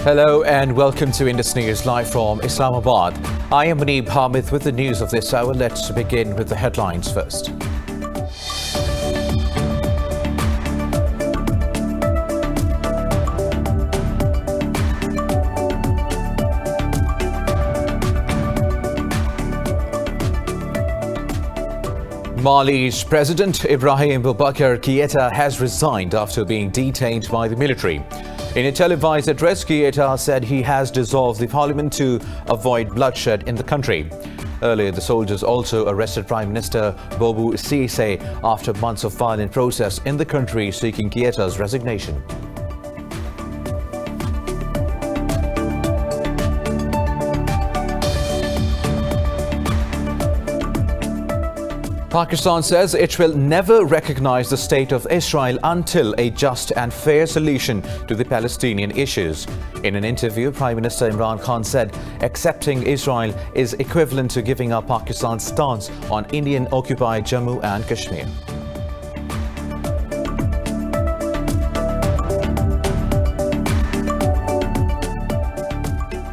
Hello and welcome to Indus News live from Islamabad. I am Muneeb Hamid with the news of this hour. Let's begin with the headlines first. Mali's President Ibrahim Boubacar Keïta has resigned after being detained by the military. In a televised address, Keïta said he has dissolved the parliament to avoid bloodshed in the country. Earlier, the soldiers also arrested Prime Minister Boubou Cissé after months of violent protests in the country seeking Keïta's resignation. Pakistan says it will never recognize the state of Israel until a just and fair solution to the Palestinian issues. In an interview, Prime Minister Imran Khan said accepting Israel is equivalent to giving up Pakistan's stance on Indian-occupied Jammu and Kashmir.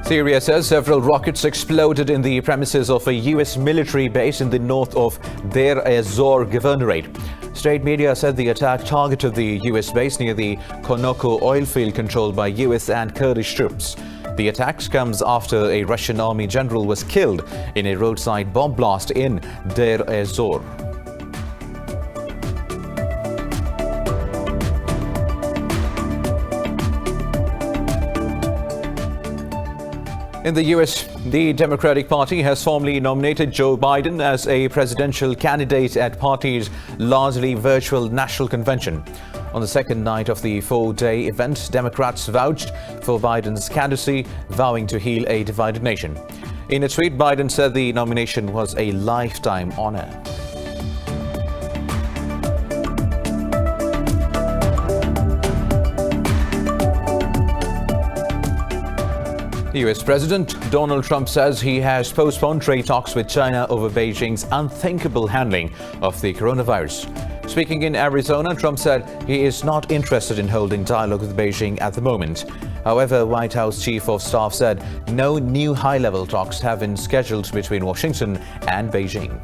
Syria says several rockets exploded in the premises of a U.S. military base in the north of Deir ez-Zor governorate. State media said the attack targeted the U.S. base near the Konoko oil field controlled by U.S. and Kurdish troops. The attack comes after a Russian army general was killed in a roadside bomb blast in Deir ez-Zor. In the U.S., the Democratic Party has formally nominated Joe Biden as a presidential candidate at party's largely virtual national convention. On the second night of the four-day event, Democrats vouched for Biden's candidacy, vowing to heal a divided nation. In a tweet, Biden said the nomination was a lifetime honor. U.S. President Donald Trump says he has postponed trade talks with China over Beijing's unthinkable handling of the coronavirus. Speaking in Arizona, Trump said he is not interested in holding dialogue with Beijing at the moment. However, White House Chief of Staff said no new high-level talks have been scheduled between Washington and Beijing.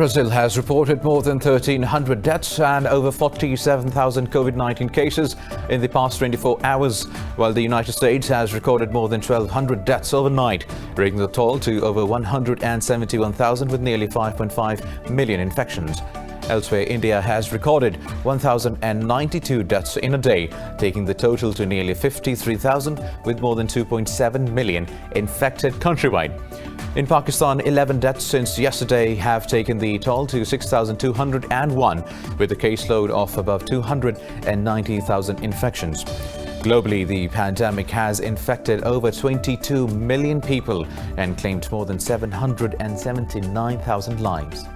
Brazil has reported more than 1,300 deaths and over 47,000 COVID-19 cases in the past 24 hours, while the United States has recorded more than 1,200 deaths overnight, bringing the toll to over 171,000 with nearly 5.5 million infections. Elsewhere, India has recorded 1,092 deaths in a day, taking the total to nearly 53,000 with more than 2.7 million infected countrywide. In Pakistan, 11 deaths since yesterday have taken the toll to 6,201, with a caseload of above 290,000 infections. Globally, the pandemic has infected over 22 million people and claimed more than 779,000 lives.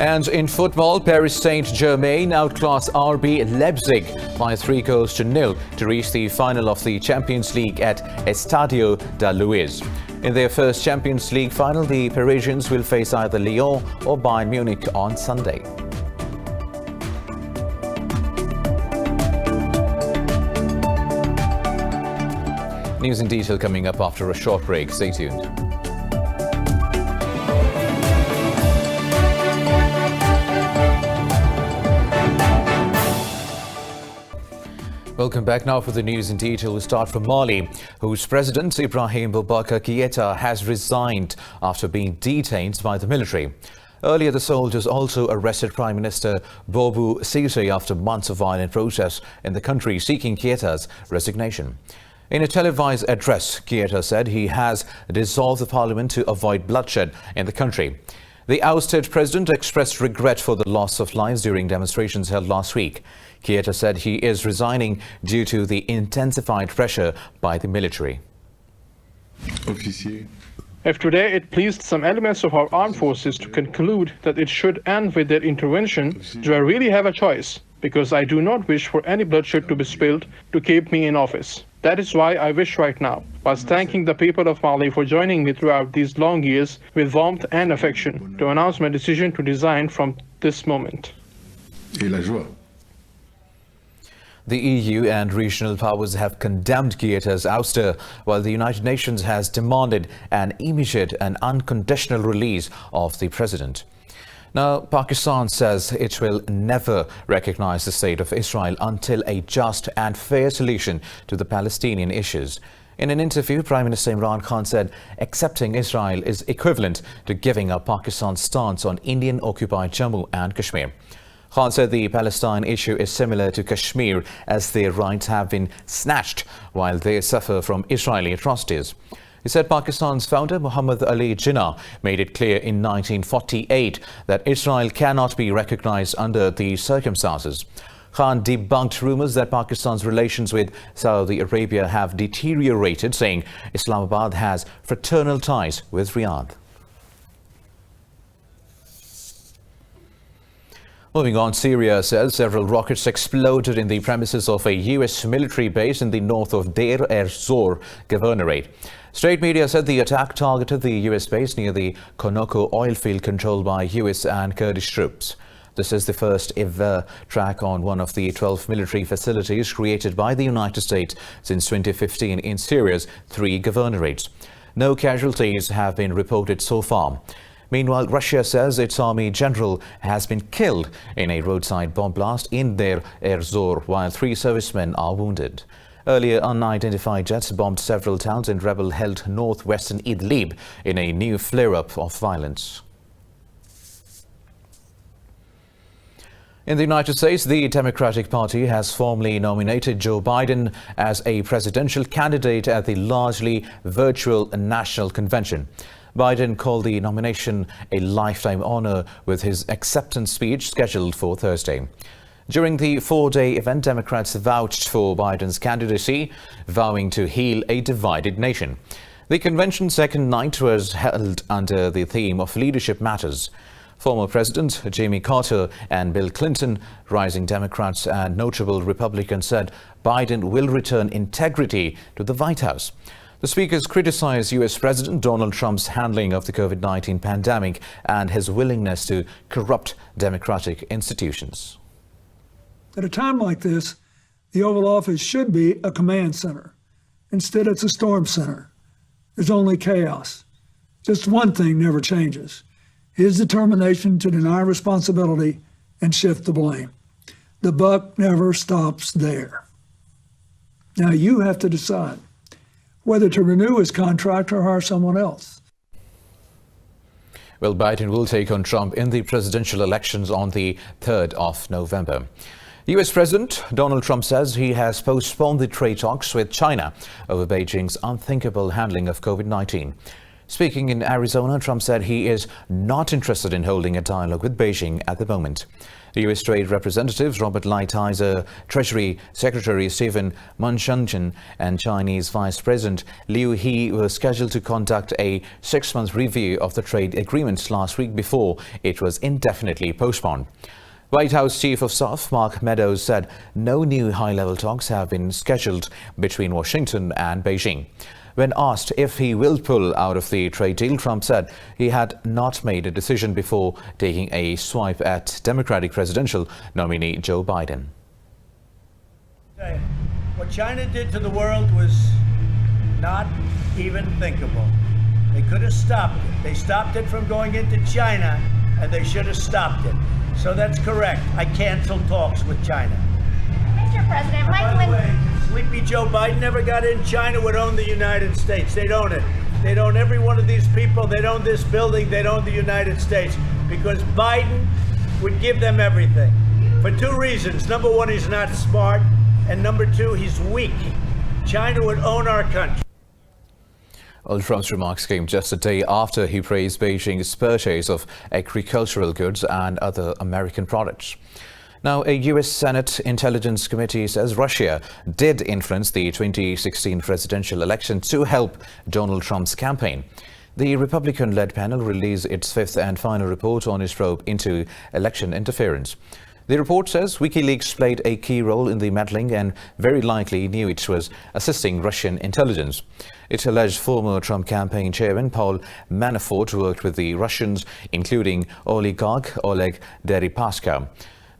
And in football, Paris Saint-Germain outclassed RB Leipzig by 3-0 to reach the final of the Champions League at Estadio da Luz. In their first Champions League final, the Parisians will face either Lyon or Bayern Munich on Sunday. News in detail coming up after a short break. Stay tuned. Welcome back now for the news in detail. We start from Mali, whose president Ibrahim Boubacar Keïta has resigned after being detained by the military. Earlier, the soldiers also arrested Prime Minister Boubou Cissé after months of violent protests in the country seeking Keïta's resignation. In a televised address, Keïta said he has dissolved the parliament to avoid bloodshed in the country. The ousted president expressed regret for the loss of lives during demonstrations held last week. Keïta said he is resigning due to the intensified pressure by the military. If today it pleased some elements of our armed forces to conclude that it should end with their intervention, do I really have a choice? because I do not wish for any bloodshed to be spilled to keep me in office. That is why I wish right now, whilst thanking the people of Mali for joining me throughout these long years with warmth and affection, to announce my decision to resign from this moment. Et la joie. The EU and regional powers have condemned Keita's ouster, while the United Nations has demanded an immediate and unconditional release of the president. Now, Pakistan says it will never recognize the state of Israel until a just and fair solution to the Palestinian issues. In an interview, Prime Minister Imran Khan said accepting Israel is equivalent to giving up Pakistan's stance on Indian-occupied Jammu and Kashmir. Khan said the Palestine issue is similar to Kashmir, as their rights have been snatched while they suffer from Israeli atrocities. He said Pakistan's founder Muhammad Ali Jinnah made it clear in 1948 that Israel cannot be recognized under these circumstances. Khan debunked rumors that Pakistan's relations with Saudi Arabia have deteriorated, saying Islamabad has fraternal ties with Riyadh. Moving on, Syria says several rockets exploded in the premises of a U.S. military base in the north of Deir ez-Zor Governorate. State media said the attack targeted the U.S. base near the Konoko oil field controlled by U.S. and Kurdish troops. This is the first ever attack on one of the 12 military facilities created by the United States since 2015 in Syria's 3 governorates. No casualties have been reported so far. Meanwhile, Russia says its army general has been killed in a roadside bomb blast in Deir ez-Zor, while 3 servicemen are wounded. Earlier, unidentified jets bombed several towns in rebel-held northwestern Idlib in a new flare-up of violence. In the United States, the Democratic Party has formally nominated Joe Biden as a presidential candidate at the largely virtual National Convention. Biden called the nomination a lifetime honor with his acceptance speech scheduled for Thursday. During the 4-day event, Democrats vouched for Biden's candidacy, vowing to heal a divided nation. The convention's second night was held under the theme of Leadership Matters. Former President Jimmy Carter and Bill Clinton, rising Democrats and notable Republicans, said Biden will return integrity to the White House. The speakers criticized U.S. President Donald Trump's handling of the COVID-19 pandemic and his willingness to corrupt democratic institutions. At a time like this, the Oval Office should be a command center. Instead, it's a storm center. There's only chaos. Just one thing never changes: his determination to deny responsibility and shift the blame. The buck never stops there. Now you have to decide whether to renew his contract or hire someone else. Well, Biden will take on Trump in the presidential elections on the 3rd of November. U.S. President Donald Trump says he has postponed the trade talks with China over Beijing's unthinkable handling of COVID-19. Speaking in Arizona, Trump said he is not interested in holding a dialogue with Beijing at the moment. The U.S. Trade Representatives Robert Lighthizer, Treasury Secretary Stephen Mnuchin, and Chinese Vice President Liu He were scheduled to conduct a 6-month review of the trade agreements last week before it was indefinitely postponed. White House Chief of Staff Mark Meadows said no new high-level talks have been scheduled between Washington and Beijing. When asked if he will pull out of the trade deal, Trump said he had not made a decision before taking a swipe at Democratic presidential nominee Joe Biden. What China did to the world was not even thinkable. They could have stopped it. They stopped it from going into China, and they should have stopped it. So that's correct. I canceled talks with China. Mr. President, By the way, sleepy Joe Biden never got in. China would own the United States. They'd own it. They'd own every one of these people. They'd own this building. They'd own the United States, because Biden would give them everything for 2 reasons. Number 1, he's not smart. And number 2, he's weak. China would own our country. Well, Trump's remarks came just a day after he praised Beijing's purchase of agricultural goods and other American products. Now, a U.S. Senate Intelligence Committee says Russia did influence the 2016 presidential election to help Donald Trump's campaign. The Republican-led panel released its 5th and final report on its probe into election interference. The report says WikiLeaks played a key role in the meddling and very likely knew it was assisting Russian intelligence. It alleged former Trump campaign chairman Paul Manafort worked with the Russians, including oligarch Oleg Deripaska.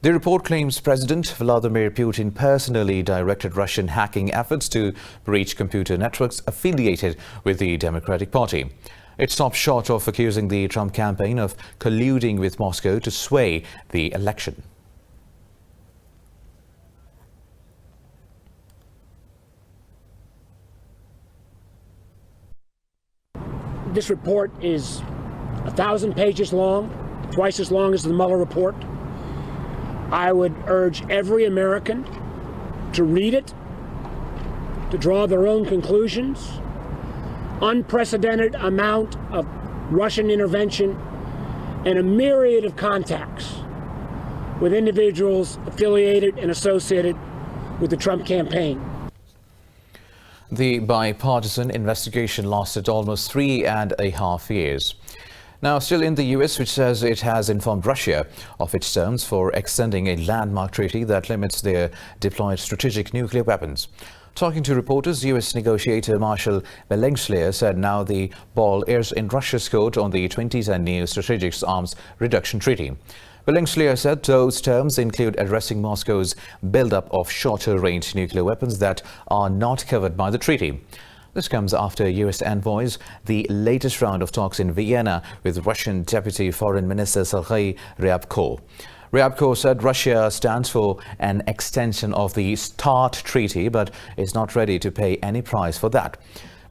The report claims President Vladimir Putin personally directed Russian hacking efforts to breach computer networks affiliated with the Democratic Party. It stopped short of accusing the Trump campaign of colluding with Moscow to sway the election. This report is 1,000 pages long, twice as long as the Mueller report. I would urge every American to read it, to draw their own conclusions. Unprecedented amount of Russian intervention and a myriad of contacts with individuals affiliated and associated with the Trump campaign. The bipartisan investigation lasted almost 3.5 years. Now, still in the US, which says it has informed Russia of its terms for extending a landmark treaty that limits their deployed strategic nuclear weapons. Talking to reporters, US negotiator Marshall Bellengsler said now the ball is in Russia's court on the 2010 new Strategic Arms Reduction Treaty. Bellengsler said those terms include addressing Moscow's buildup of shorter-range nuclear weapons that are not covered by the treaty. This comes after US envoys the latest round of talks in Vienna with Russian Deputy Foreign Minister Sergei Ryabko. Ryabko said Russia stands for an extension of the START treaty but is not ready to pay any price for that.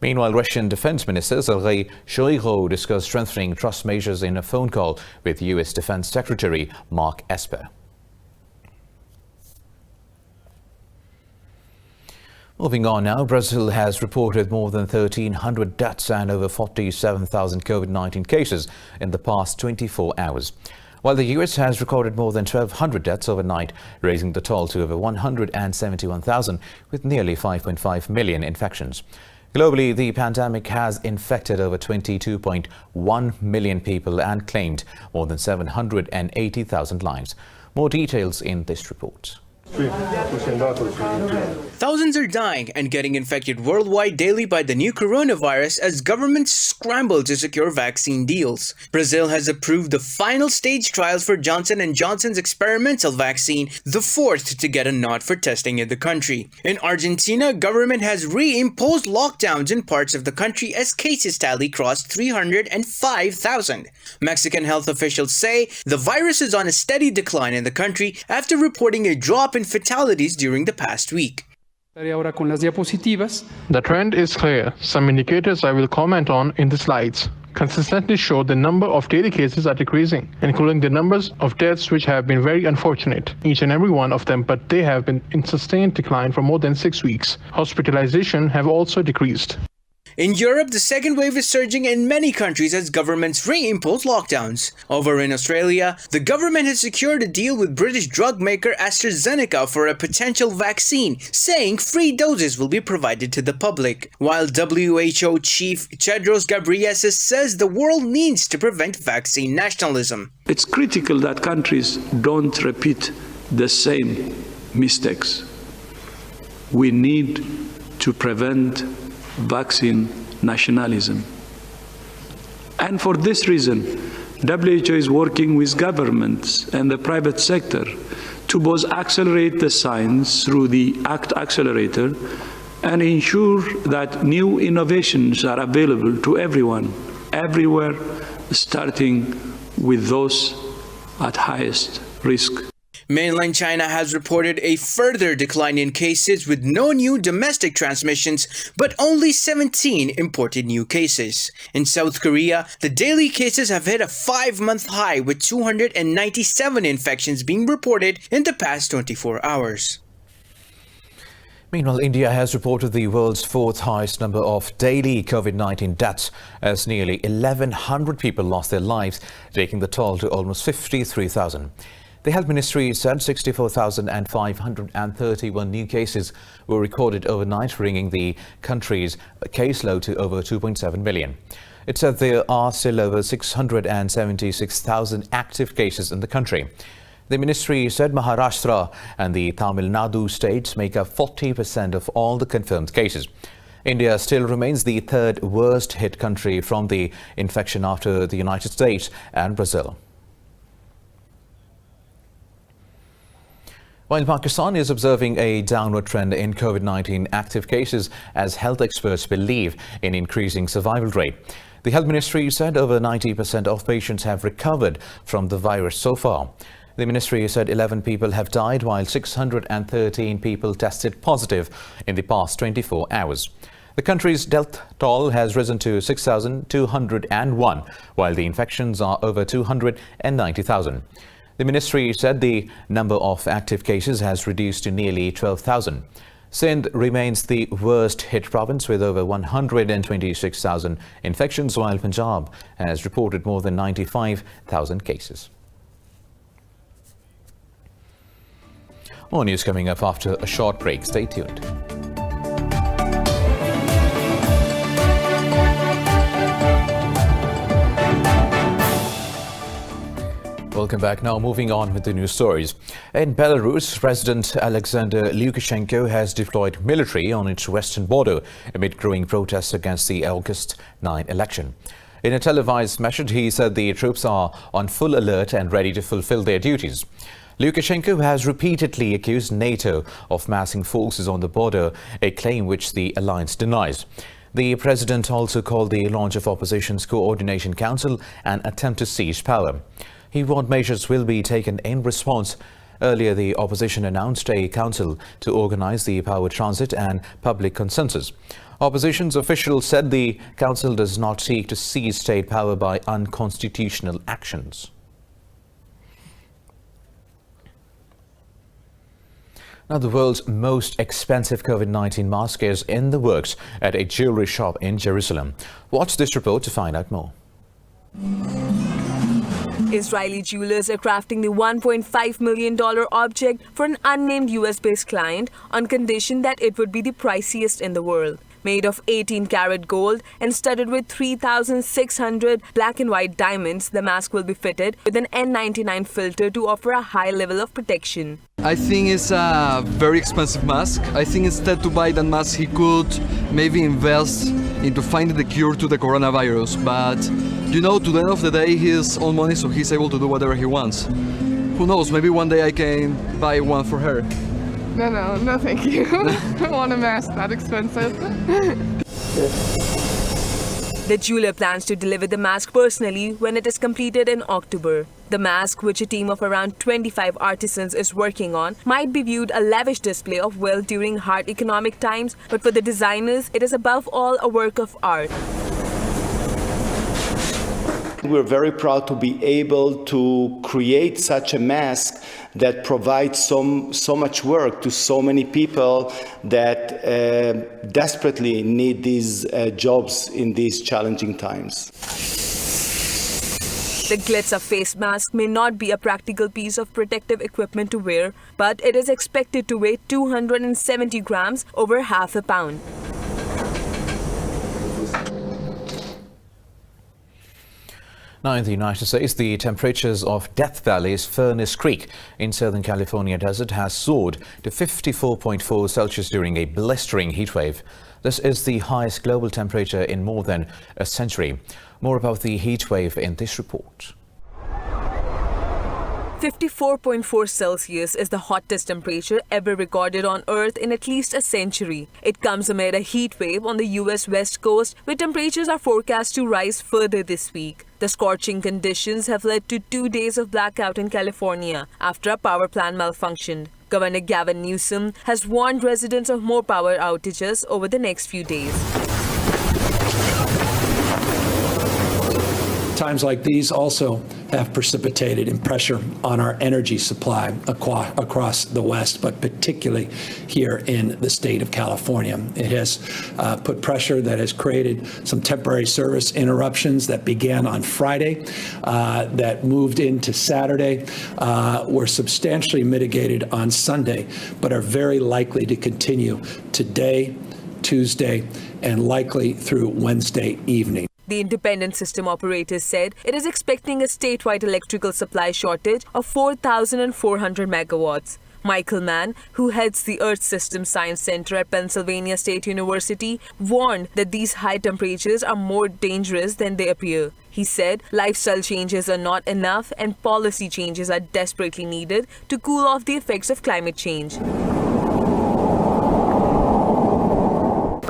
Meanwhile, Russian Defense Minister Sergei Shoigu discussed strengthening trust measures in a phone call with US Defense Secretary Mark Esper. Moving on now, Brazil has reported more than 1,300 deaths and over 47,000 COVID-19 cases in the past 24 hours. While the US has recorded more than 1,200 deaths overnight, raising the toll to over 171,000 with nearly 5.5 million infections. Globally, the pandemic has infected over 22.1 million people and claimed more than 780,000 lives. More details in this report. Thousands are dying and getting infected worldwide daily by the new coronavirus as governments scramble to secure vaccine deals. Brazil has approved the final stage trials for Johnson & Johnson's experimental vaccine, the fourth to get a nod for testing in the country. In Argentina, government has reimposed lockdowns in parts of the country as cases tally crossed 305,000. Mexican health officials say the virus is on a steady decline in the country after reporting a drop in fatalities during the past week. The trend is clear. Some indicators I will comment on in the slides consistently show the number of daily cases are decreasing, including the numbers of deaths, which have been very unfortunate, each and every one of them, but they have been in sustained decline for more than 6 weeks. Hospitalization have also decreased. In Europe, the second wave is surging in many countries as governments reimpose lockdowns. Over in Australia, the government has secured a deal with British drug maker AstraZeneca for a potential vaccine, saying free doses will be provided to the public. While WHO Chief Tedros Ghebreyesus says the world needs to prevent vaccine nationalism. It's critical that countries don't repeat the same mistakes. We need to prevent vaccine nationalism. And for this reason, WHO is working with governments and the private sector to both accelerate the science through the ACT Accelerator and ensure that new innovations are available to everyone, everywhere, starting with those at highest risk. Mainland China has reported a further decline in cases with no new domestic transmissions, but only 17 imported new cases. In South Korea, the daily cases have hit a 5-month high with 297 infections being reported in the past 24 hours. Meanwhile, India has reported the world's fourth highest number of daily COVID-19 deaths as nearly 1,100 people lost their lives, taking the toll to almost 53,000. The Health Ministry said 64,531 new cases were recorded overnight, bringing the country's caseload to over 2.7 million. It said there are still over 676,000 active cases in the country. The ministry said Maharashtra and the Tamil Nadu states make up 40% of all the confirmed cases. India still remains the third worst hit country from the infection after the United States and Brazil. While Pakistan is observing a downward trend in COVID-19 active cases as health experts believe in increasing survival rate, the Health Ministry said over 90% of patients have recovered from the virus so far. The ministry said 11 people have died while 613 people tested positive in the past 24 hours. The country's death toll has risen to 6,201, while the infections are over 290,000. The ministry said the number of active cases has reduced to nearly 12,000. Sindh remains the worst hit province with over 126,000 infections, while Punjab has reported more than 95,000 cases. More news coming up after a short break. Stay tuned. Welcome back. Now moving on with the news stories. In Belarus, President Alexander Lukashenko has deployed military on its western border amid growing protests against the August 9 election. In a televised message, he said the troops are on full alert and ready to fulfill their duties. Lukashenko has repeatedly accused NATO of massing forces on the border, a claim which the alliance denies. The president also called the launch of Opposition's Coordination Council an attempt to seize power. He warned measures will be taken in response. Earlier, the opposition announced a council to organize the power transit and public consensus. Opposition's officials said the council does not seek to seize state power by unconstitutional actions. Now, the world's most expensive COVID-19 mask is in the works at a jewelry shop in Jerusalem. Watch this report to find out more. Israeli jewelers are crafting the $1.5 million object for an unnamed US-based client on condition that it would be the priciest in the world. Made of 18-karat gold and studded with 3,600 black and white diamonds, the mask will be fitted with an N99 filter to offer a high level of protection. I think it's a very expensive mask. I think instead to buy that mask, he could maybe invest into finding the cure to the coronavirus. But, you know, to the end of the day, he has all money, so he's able to do whatever he wants. Who knows, maybe one day I can buy one for her. No, thank you. I don't want a mask that expensive. The jeweler plans to deliver the mask personally when it is completed in October. The mask, which a team of around 25 artisans is working on, might be viewed a lavish display of wealth during hard economic times, but for the designers, it is above all a work of art. We're very proud to be able to create such a mask that provides so much work to so many people that desperately need these jobs in these challenging times. The glitzer face mask may not be a practical piece of protective equipment to wear, but it is expected to weigh 270 grams, over half a pound. Now, in the United States, the temperatures of Death Valley's Furnace Creek in Southern California desert has soared to 54.4 Celsius during a blistering heat wave. This is the highest global temperature in more than a century. More about the heat wave in this report. 54.4 Celsius is the hottest temperature ever recorded on Earth in at least a century. It comes amid a heat wave on the US West Coast, where temperatures are forecast to rise further this week. The scorching conditions have led to 2 days of blackout in California after a power plant malfunctioned. Governor Gavin Newsom has warned residents of more power outages over the next few days. Times like these also have precipitated in pressure on our energy supply across the West, but particularly here in the state of California. It has put pressure that has created some temporary service interruptions that began on Friday, that moved into Saturday, were substantially mitigated on Sunday, but are very likely to continue today, Tuesday, and likely through Wednesday evening. The independent system operator said it is expecting a statewide electrical supply shortage of 4,400 megawatts. Michael Mann, who heads the Earth System Science Center at Pennsylvania State University, warned that these high temperatures are more dangerous than they appear. He said lifestyle changes are not enough and policy changes are desperately needed to cool off the effects of climate change.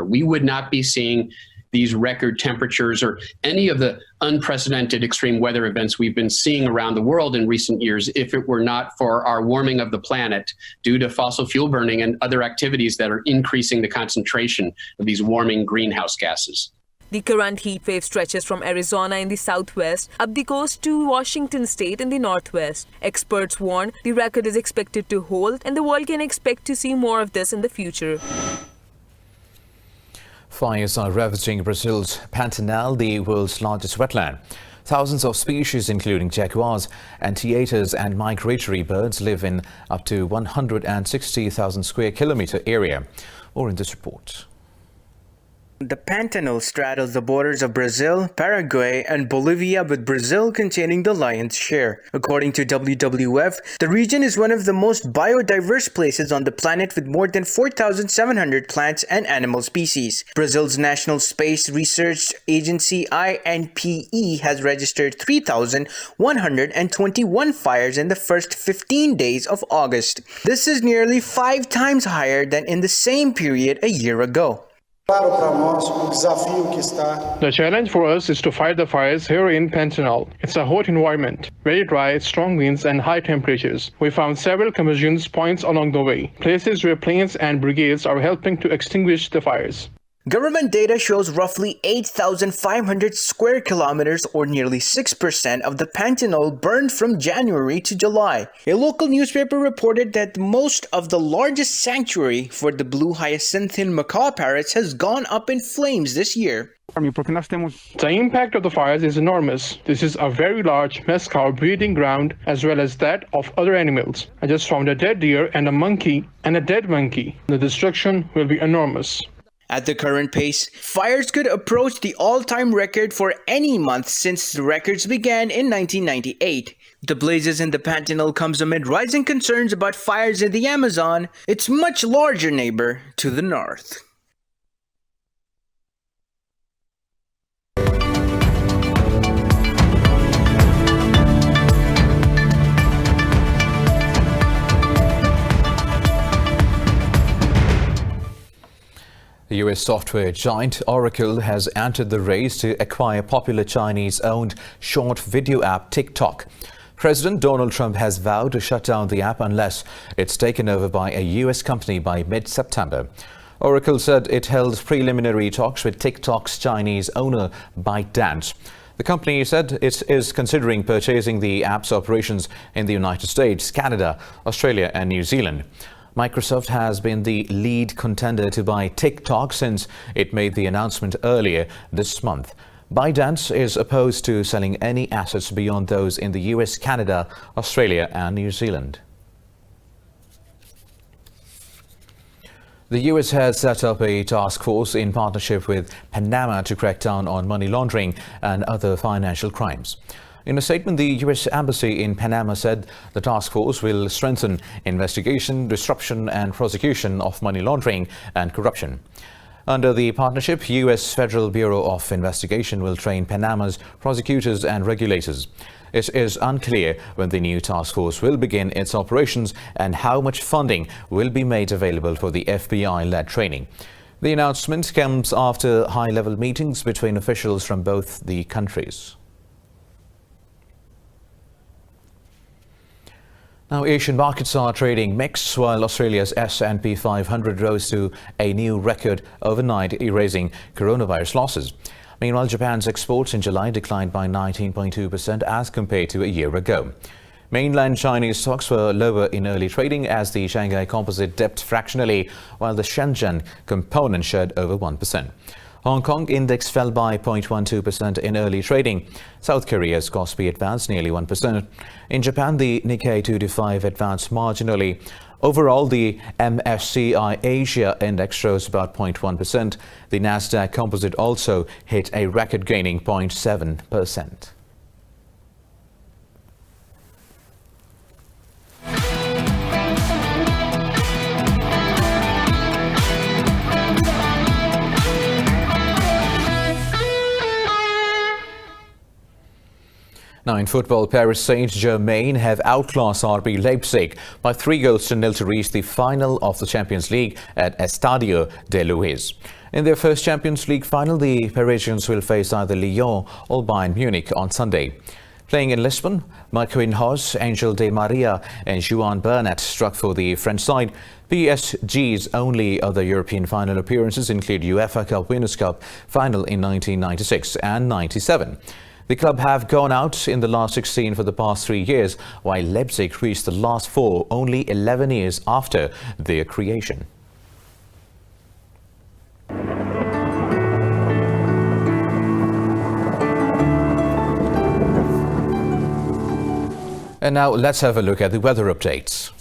We would not be seeing these record temperatures or any of the unprecedented extreme weather events we've been seeing around the world in recent years if it were not for our warming of the planet due to fossil fuel burning and other activities that are increasing the concentration of these warming greenhouse gases. The current heat wave stretches from Arizona in the southwest up the coast to Washington state in the northwest. Experts warn the record is expected to hold and the world can expect to see more of this in the future. Fires are ravaging Brazil's Pantanal, the world's largest wetland. Thousands of species, including jaguars, anteaters and migratory birds, live in up to 160,000 square kilometer area. More in this report. The Pantanal straddles the borders of Brazil, Paraguay, and Bolivia, with Brazil containing the lion's share. According to WWF, the region is one of the most biodiverse places on the planet, with more than 4,700 plants and animal species. Brazil's National Space Research Agency, INPE, has registered 3,121 fires in the first 15 days of August. This is nearly 5 times higher than in the same period a year ago. The challenge for us is to fight the fires here in Pantanal. It's a hot environment, very dry, strong winds and high temperatures. We found several conversion points along the way, places where planes and brigades are helping to extinguish the fires. Government data shows roughly 8,500 square kilometers, or nearly 6% of the Pantanal, burned from January to July. A local newspaper reported that most of the largest sanctuary for the blue hyacinthine macaw parrots has gone up in flames this year. The impact of the fires is enormous. This is a very large mescal breeding ground as well as that of other animals. I just found a dead deer and a monkey and a dead monkey. The destruction will be enormous. At the current pace, fires could approach the all-time record for any month since the records began in 1998. The blazes in the Pantanal comes amid rising concerns about fires in the Amazon, its much larger neighbor to the north. The US software giant Oracle has entered the race to acquire popular Chinese-owned short video app TikTok. President Donald Trump has vowed to shut down the app unless it's taken over by a US company by mid-September. Oracle said it held preliminary talks with TikTok's Chinese owner ByteDance. The company said it is considering purchasing the app's operations in the United States, Canada, Australia and New Zealand. Microsoft has been the lead contender to buy TikTok since it made the announcement earlier this month. ByteDance is opposed to selling any assets beyond those in the US, Canada, Australia and New Zealand. The US has set up a task force in partnership with Panama to crack down on money laundering and other financial crimes. In a statement, the U.S. Embassy in Panama said the task force will strengthen investigation, disruption and prosecution of money laundering and corruption. Under the partnership, U.S. Federal Bureau of Investigation will train Panama's prosecutors and regulators. It is unclear when the new task force will begin its operations and how much funding will be made available for the FBI-led training. The announcement comes after high-level meetings between officials from both the countries. Now, Asian markets are trading mixed, while Australia's S&P 500 rose to a new record overnight, erasing coronavirus losses. Meanwhile, Japan's exports in July declined by 19.2% as compared to a year ago. Mainland Chinese stocks were lower in early trading as the Shanghai Composite dipped fractionally, while the Shenzhen component shed over 1%. Hong Kong index fell by 0.12% in early trading. South Korea's Kospi advanced nearly 1%. In Japan, the Nikkei 225 advanced marginally. Overall, the MSCI Asia index rose about 0.1%. The Nasdaq Composite also hit a record, gaining 0.7%. Now in football, Paris Saint-Germain have outclassed RB Leipzig by 3-0 to reach the final of the Champions League at Estadio de Luis. In their first Champions League final, the Parisians will face either Lyon or Bayern Munich on Sunday. Playing in Lisbon, Marquinhos, Angel Di Maria and Juan Bernat struck for the French side. PSG's only other European final appearances include UEFA Cup Winners' Cup final in 1996 and 97. The club have gone out in the last 16 for the past 3 years, while Leipzig reached the last 4 only 11 years after their creation. And now let's have a look at the weather updates.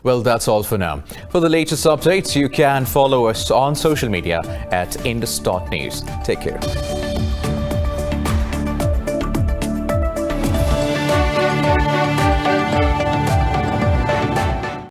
Well, that's all for now. For the latest updates, you can follow us on social media at indus.news. Take care.